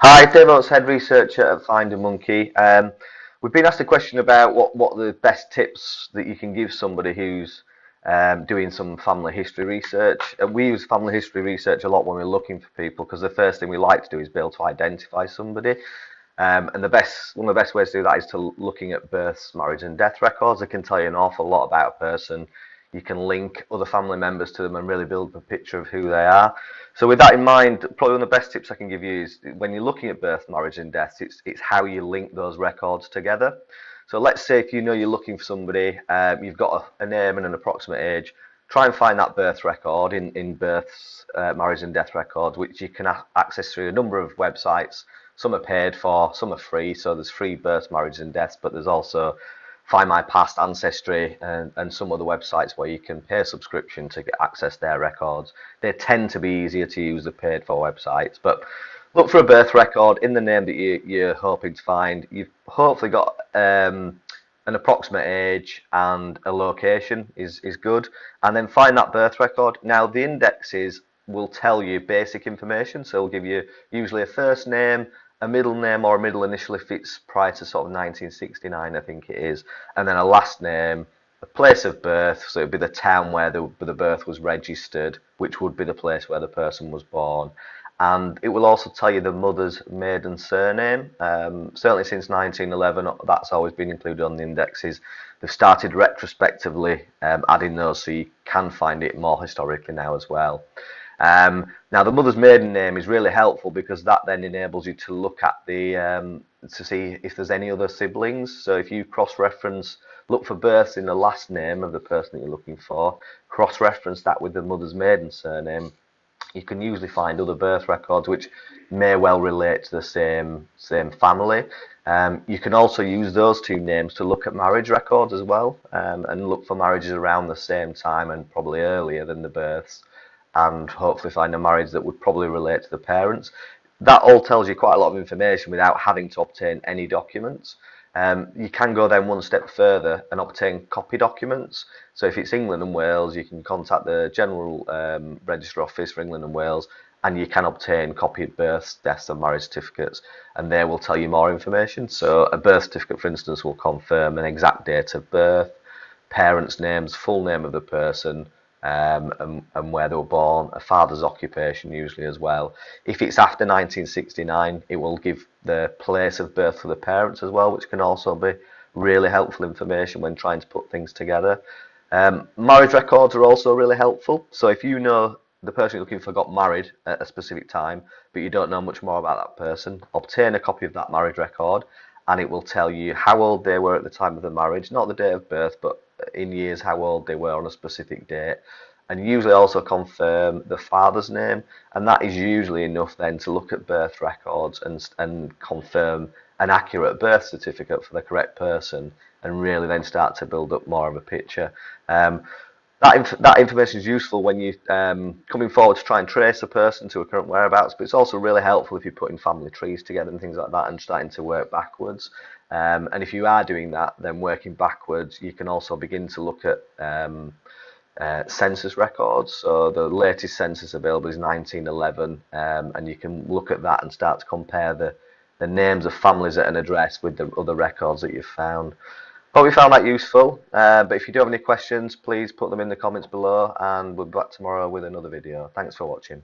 Hi, Dave Oates, head researcher at FinderMonkey. We've been asked a question about what the best tips that you can give somebody who's doing some family history research. We use family history research a lot when we're looking for people because the first thing we like to do is be able to identify somebody. And one of the best ways to do that is to looking at births, marriage, and death records. It can tell you an awful lot about a person. You can link other family members to them and really build a picture of who they are. So with that in mind, probably one of the best tips I can give you is when you're looking at birth, marriage, and death, it's how you link those records together. So let's say if you know you're looking for somebody, you've got a name and an approximate age. Try and find that birth record in births, marriage, and death records, which you can access through a number of websites. Some are paid for, some are free. So there's free births, marriages, and deaths, but there's also Find My Past, Ancestry, and some other websites where you can pay a subscription to get access their records. They tend to be easier to use than paid for websites, but look for a birth record in the name that you're hoping to find. You've hopefully got an approximate age and a location is good, and then find that birth record. Now the indexes will tell you basic information, so it'll give you usually a first name, a middle name or a middle initial if it's prior to sort of 1969, I think it is, and then a last name, a place of birth, so it'd be the town where the birth was registered, which would be the place where the person was born. And it will also tell you the mother's maiden surname. Certainly since 1911, that's always been included on the indexes. They've started retrospectively adding those, so you can find it more historically now as well. Now the mother's maiden name is really helpful because that then enables you to look at to see if there's any other siblings. So if you cross-reference, look for births in the last name of the person that you're looking for, cross-reference that with the mother's maiden surname, you can usually find other birth records which may well relate to the same family. You can also use those two names to look at marriage records as well, and look for marriages around the same time and probably earlier than the births, and hopefully find a marriage that would probably relate to the parents. That all tells you quite a lot of information without having to obtain any documents. You can go then one step further and obtain copy documents. So if it's England and Wales, you can contact the General Register Office for England and Wales, and you can obtain copied births, deaths, and marriage certificates, and they will tell you more information. So a birth certificate, for instance, will confirm an exact date of birth, parents' names, full name of the person, and where they were born, a father's occupation usually as well. If it's after 1969, it will give the place of birth for the parents as well, which can also be really helpful information when trying to put things together. Marriage records are also really helpful. So if you know the person you're looking for got married at a specific time, but you don't know much more about that person, obtain a copy of that marriage record, and it will tell you how old they were at the time of the marriage, not the date of birth, but in years how old they were on a specific date, and usually also confirm the father's name, and that is usually enough then to look at birth records and confirm an accurate birth certificate for the correct person, and really then start to build up more of a picture. That information is useful when you're coming forward to try and trace a person to a current whereabouts, but it's also really helpful if you're putting family trees together and things like that and starting to work backwards. And if you are doing that, then working backwards, you can also begin to look at census records. So the latest census available is 1911, and you can look at that and start to compare the names of families at an address with the other records that you've found. Hope you found that useful, but if you do have any questions, please put them in the comments below, and we'll be back tomorrow with another video. Thanks for watching.